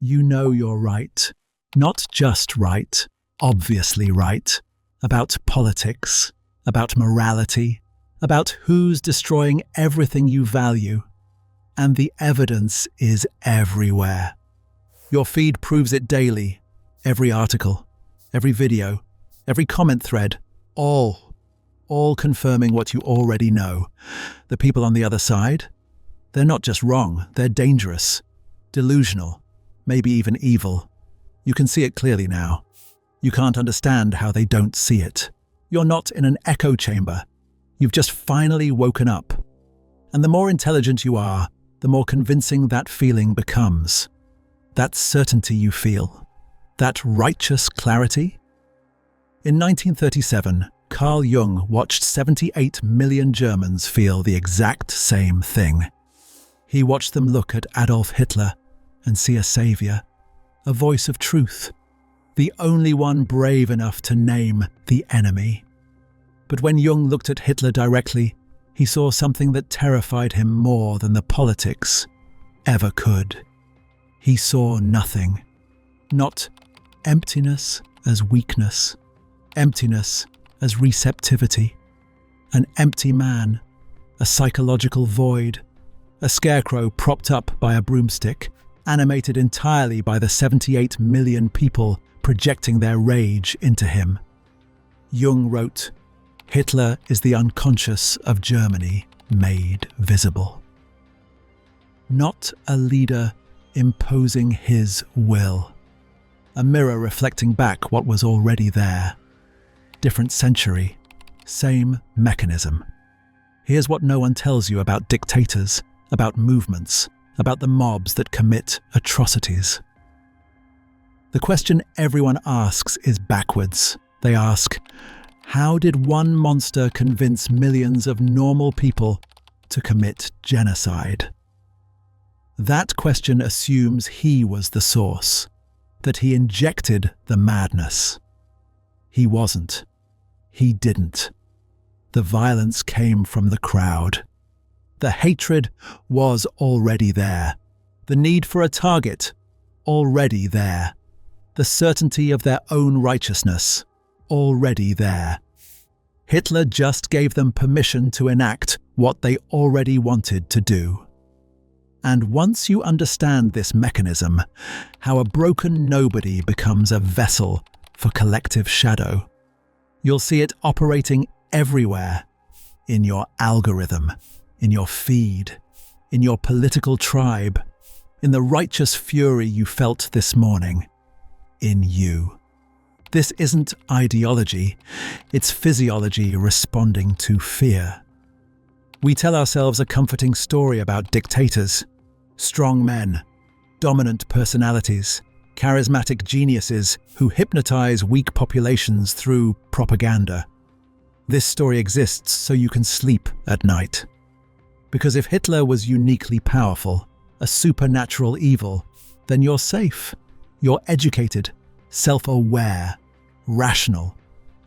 you know you're right. Not just right, obviously right. About politics, about morality, about who's destroying everything you value. And the evidence is everywhere. Your feed proves it daily. Every article, every video, every comment thread, all confirming what you already know. The people on the other side, they're not just wrong, they're dangerous, delusional, maybe even evil. You can see it clearly now. You can't understand how they don't see it. You're not in an echo chamber. You've just finally woken up. And the more intelligent you are, the more convincing that feeling becomes. That certainty you feel. That righteous clarity. In 1937, Carl Jung watched 78 million Germans feel the exact same thing. He watched them look at Adolf Hitler and see a savior, a voice of truth, the only one brave enough to name the enemy. But when Jung looked at Hitler directly, he saw something that terrified him more than the politics ever could. He saw nothing. Not emptiness as weakness, emptiness as receptivity. An empty man, a psychological void, a scarecrow propped up by a broomstick, animated entirely by the 78 million people projecting their rage into him. Jung wrote, "Hitler is the unconscious of Germany made visible." Not a leader imposing his will. A mirror reflecting back what was already there. Different century, same mechanism. Here's what no one tells you about dictators, about movements, about the mobs that commit atrocities. The question everyone asks is backwards. They ask, how did one monster convince millions of normal people to commit genocide? That question assumes he was the source, that he injected the madness. He wasn't. He didn't. The violence came from the crowd. The hatred was already there. The need for a target, already there. The certainty of their own righteousness, already there. Hitler just gave them permission to enact what they already wanted to do. And once you understand this mechanism, how a broken nobody becomes a vessel for collective shadow, you'll see it operating everywhere. In your algorithm, in your feed, in your political tribe, in the righteous fury you felt this morning, in you. This isn't ideology, it's physiology responding to fear. We tell ourselves a comforting story about dictators, strong men, dominant personalities, charismatic geniuses who hypnotize weak populations through propaganda. This story exists so you can sleep at night. Because if Hitler was uniquely powerful, a supernatural evil, then you're safe. You're educated, self-aware, rational.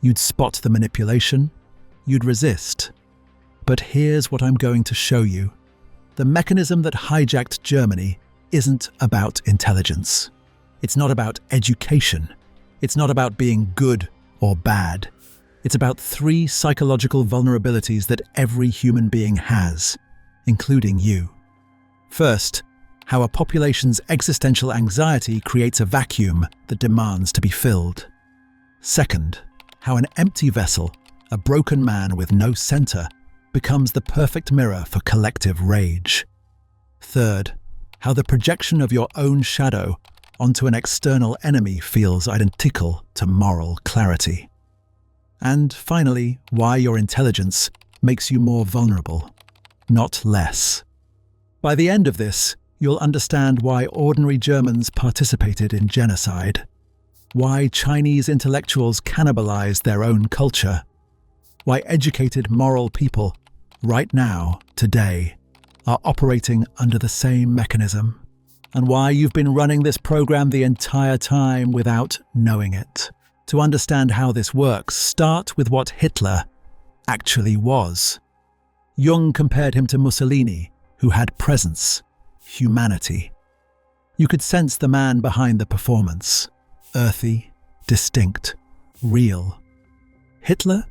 You'd spot the manipulation. You'd resist. But here's what I'm going to show you. The mechanism that hijacked Germany isn't about intelligence. It's not about education. It's not about being good or bad. It's about 3 psychological vulnerabilities that every human being has, including you. First, how a population's existential anxiety creates a vacuum that demands to be filled. Second, how an empty vessel, a broken man with no center, becomes the perfect mirror for collective rage. Third, how the projection of your own shadow onto an external enemy feels identical to moral clarity. And finally, why your intelligence makes you more vulnerable, not less. By the end of this, you'll understand why ordinary Germans participated in genocide, why Chinese intellectuals cannibalized their own culture, why educated moral people, right now, today, are operating under the same mechanism, and why you've been running this program the entire time without knowing it. To understand how this works, start with what Hitler actually was. Jung compared him to Mussolini, who had presence, humanity. You could sense the man behind the performance. Earthy, distinct, real. Hitler?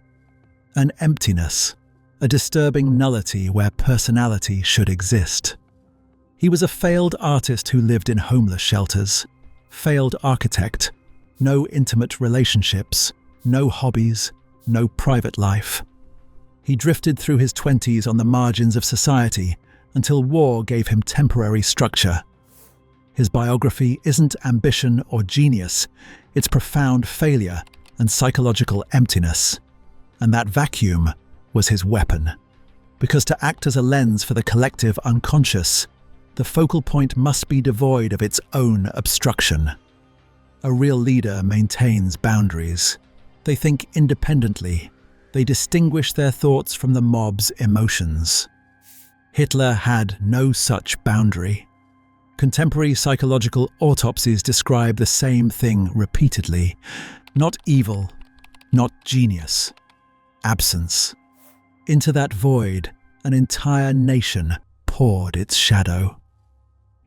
An emptiness, a disturbing nullity where personality should exist. He was a failed artist who lived in homeless shelters, failed architect, no intimate relationships, no hobbies, no private life. He drifted through his 20s on the margins of society until war gave him temporary structure. His biography isn't ambition or genius, it's profound failure and psychological emptiness. And that vacuum was his weapon. Because to act as a lens for the collective unconscious, the focal point must be devoid of its own obstruction. A real leader maintains boundaries. They think independently. They distinguish their thoughts from the mob's emotions. Hitler had no such boundary. Contemporary psychological autopsies describe the same thing repeatedly. Not evil, not genius. Absence. Into that void, an entire nation poured its shadow.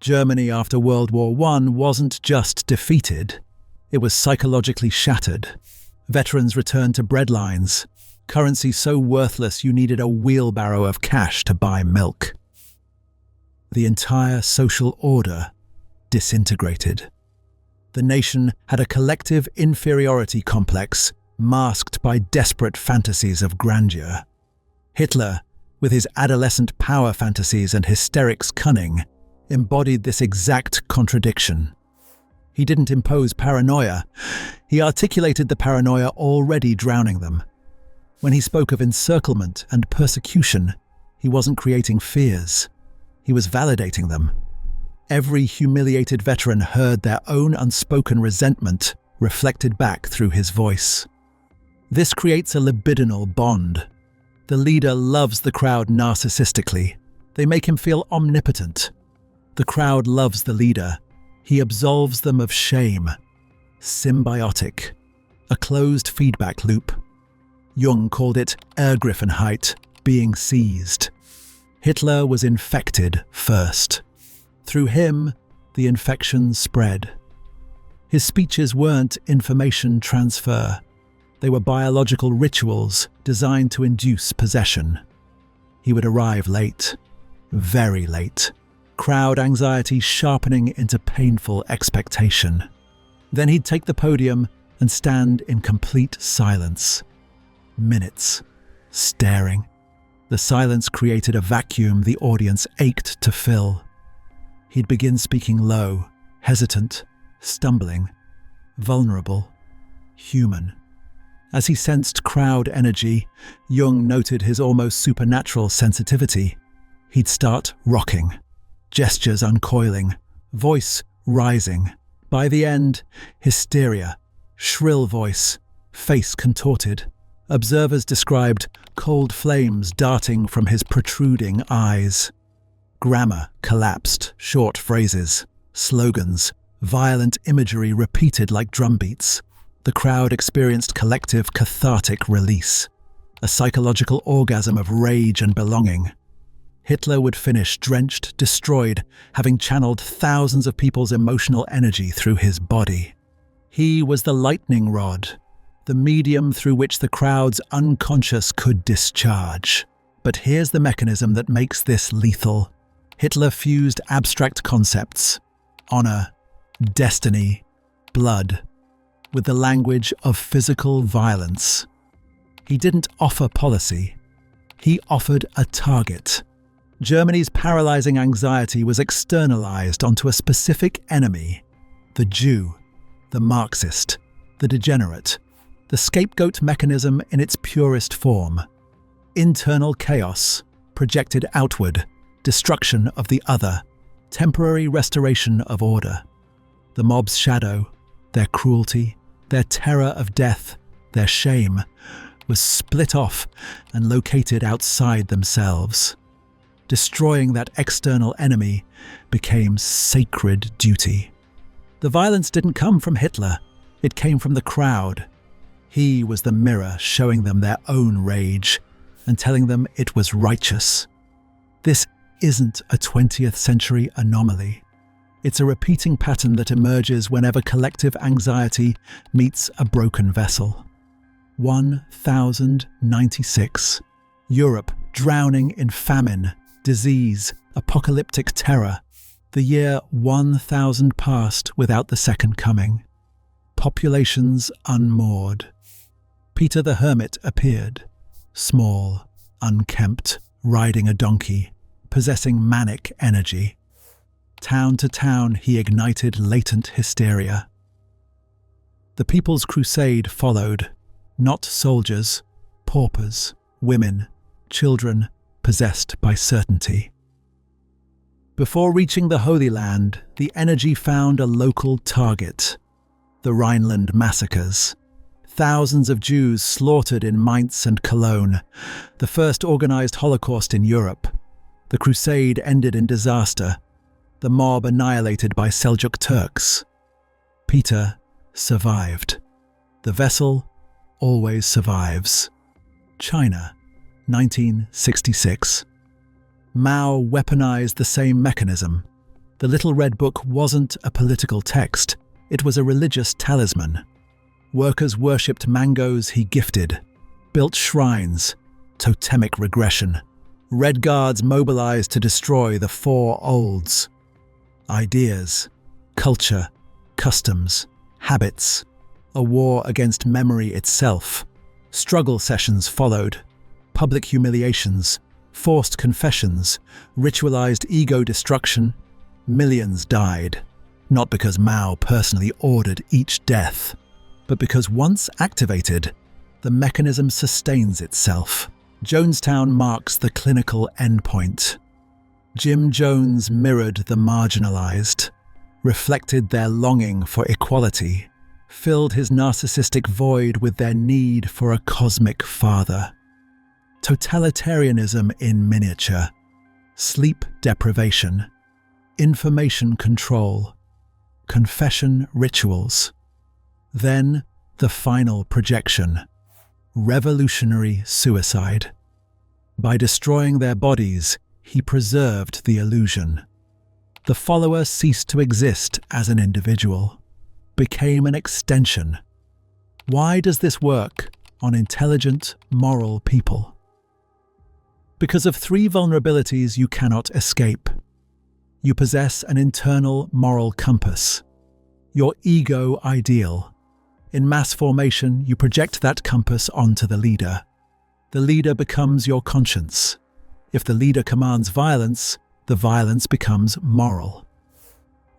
Germany after World War I wasn't just defeated, it was psychologically shattered. Veterans returned to breadlines, currency so worthless you needed a wheelbarrow of cash to buy milk. The entire social order disintegrated. The nation had a collective inferiority complex masked by desperate fantasies of grandeur. Hitler, with his adolescent power fantasies and hysterics cunning, embodied this exact contradiction. He didn't impose paranoia. He articulated the paranoia already drowning them. When he spoke of encirclement and persecution, he wasn't creating fears. He was validating them. Every humiliated veteran heard their own unspoken resentment reflected back through his voice. This creates a libidinal bond. The leader loves the crowd narcissistically. They make him feel omnipotent. The crowd loves the leader. He absolves them of shame. Symbiotic. A closed feedback loop. Jung called it Ergriffenheit, being seized. Hitler was infected first. Through him, the infection spread. His speeches weren't information transfer. They were biological rituals designed to induce possession. He would arrive late, very late, crowd anxiety sharpening into painful expectation. Then he'd take the podium and stand in complete silence. Minutes, staring. The silence created a vacuum the audience ached to fill. He'd begin speaking low, hesitant, stumbling, vulnerable, human. As he sensed crowd energy, Jung noted his almost supernatural sensitivity. He'd start rocking, gestures uncoiling, voice rising. By the end, hysteria, shrill voice, face contorted. Observers described cold flames darting from his protruding eyes. Grammar collapsed, short phrases, slogans, violent imagery repeated like drumbeats. The crowd experienced collective cathartic release, a psychological orgasm of rage and belonging. Hitler would finish drenched, destroyed, having channeled thousands of people's emotional energy through his body. He was the lightning rod, the medium through which the crowd's unconscious could discharge. But here's the mechanism that makes this lethal. Hitler fused abstract concepts, honor, destiny, blood, with the language of physical violence. He didn't offer policy. He offered a target. Germany's paralyzing anxiety was externalized onto a specific enemy: the Jew, the Marxist, the degenerate, the scapegoat mechanism in its purest form. Internal chaos, projected outward, destruction of the other, temporary restoration of order. The mob's shadow, their cruelty, their terror of death, their shame, was split off and located outside themselves. Destroying that external enemy became sacred duty. The violence didn't come from Hitler, it came from the crowd. He was the mirror showing them their own rage and telling them it was righteous. This isn't a 20th century anomaly. It's a repeating pattern that emerges whenever collective anxiety meets a broken vessel. 1096. Europe drowning in famine, disease, apocalyptic terror. The year 1000 passed without the second coming. Populations unmoored. Peter the Hermit appeared, small, unkempt, riding a donkey, possessing manic energy. Town to town he ignited latent hysteria. The People's Crusade followed, not soldiers, paupers, women, children possessed by certainty. Before reaching the Holy Land, the energy found a local target: the Rhineland massacres. Thousands of Jews slaughtered in Mainz and Cologne, the first organized Holocaust in Europe. The crusade ended in disaster, the mob annihilated by Seljuk Turks. Peter survived. The vessel always survives. China, 1966. Mao weaponized the same mechanism. The Little Red Book wasn't a political text, it was a religious talisman. Workers worshipped mangoes he gifted, built shrines, totemic regression. Red Guards mobilized to destroy the Four Olds. Ideas, culture, customs, habits. A war against memory itself. Struggle sessions followed. Public humiliations, forced confessions, ritualized ego destruction. Millions died, not because Mao personally ordered each death, but because once activated, the mechanism sustains itself. Jonestown marks the clinical endpoint. Jim Jones mirrored the marginalized, reflected their longing for equality, filled his narcissistic void with their need for a cosmic father. Totalitarianism in miniature. Sleep deprivation. Information control. Confession rituals. Then the final projection. Revolutionary suicide. By destroying their bodies, he preserved the illusion. The follower ceased to exist as an individual, became an extension. Why does this work on intelligent, moral people? Because of three vulnerabilities you cannot escape. You possess an internal moral compass, your ego ideal. In mass formation, you project that compass onto the leader. The leader becomes your conscience. If the leader commands violence, the violence becomes moral.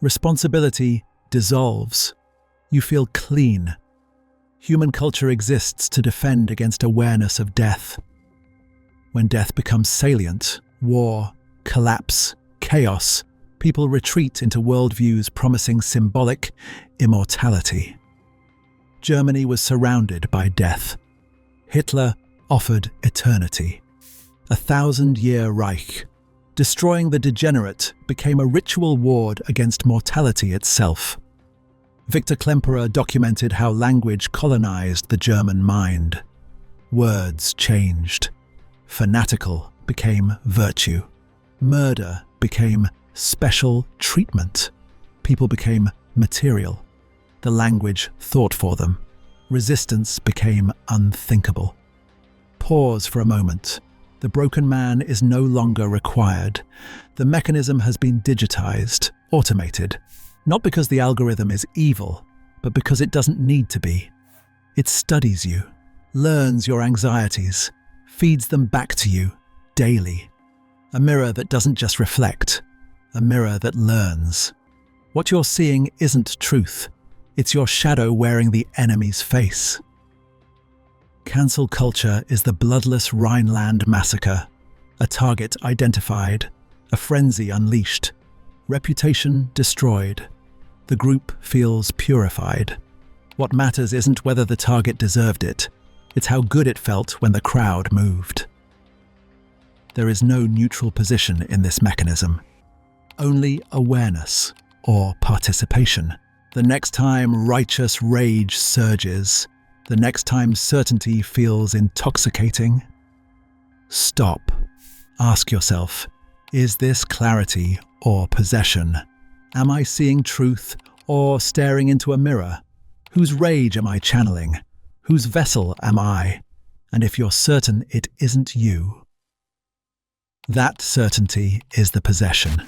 Responsibility dissolves. You feel clean. Human culture exists to defend against awareness of death. When death becomes salient, war, collapse, chaos, people retreat into worldviews promising symbolic immortality. Germany was surrounded by death. Hitler offered eternity. 1,000-year Reich. Destroying the degenerate became a ritual ward against mortality itself. Victor Klemperer documented how language colonized the German mind. Words changed. Fanatical became virtue. Murder became special treatment. People became material. The language thought for them. Resistance became unthinkable. Pause for a moment. The broken man is no longer required. The mechanism has been digitized, automated, not because the algorithm is evil, but because it doesn't need to be. It studies you, learns your anxieties, feeds them back to you daily. A mirror that doesn't just reflect, a mirror that learns. What you're seeing isn't truth. It's your shadow wearing the enemy's face. Cancel culture is the bloodless Rhineland massacre, a target identified, a frenzy unleashed, reputation destroyed. The group feels purified. What matters isn't whether the target deserved it, it's how good it felt when the crowd moved. There is no neutral position in this mechanism, only awareness or participation. The next time righteous rage surges, the next time certainty feels intoxicating, stop. Ask yourself, is this clarity or possession? Am I seeing truth or staring into a mirror? Whose rage am I channeling? Whose vessel am I? And if you're certain it isn't you, that certainty is the possession.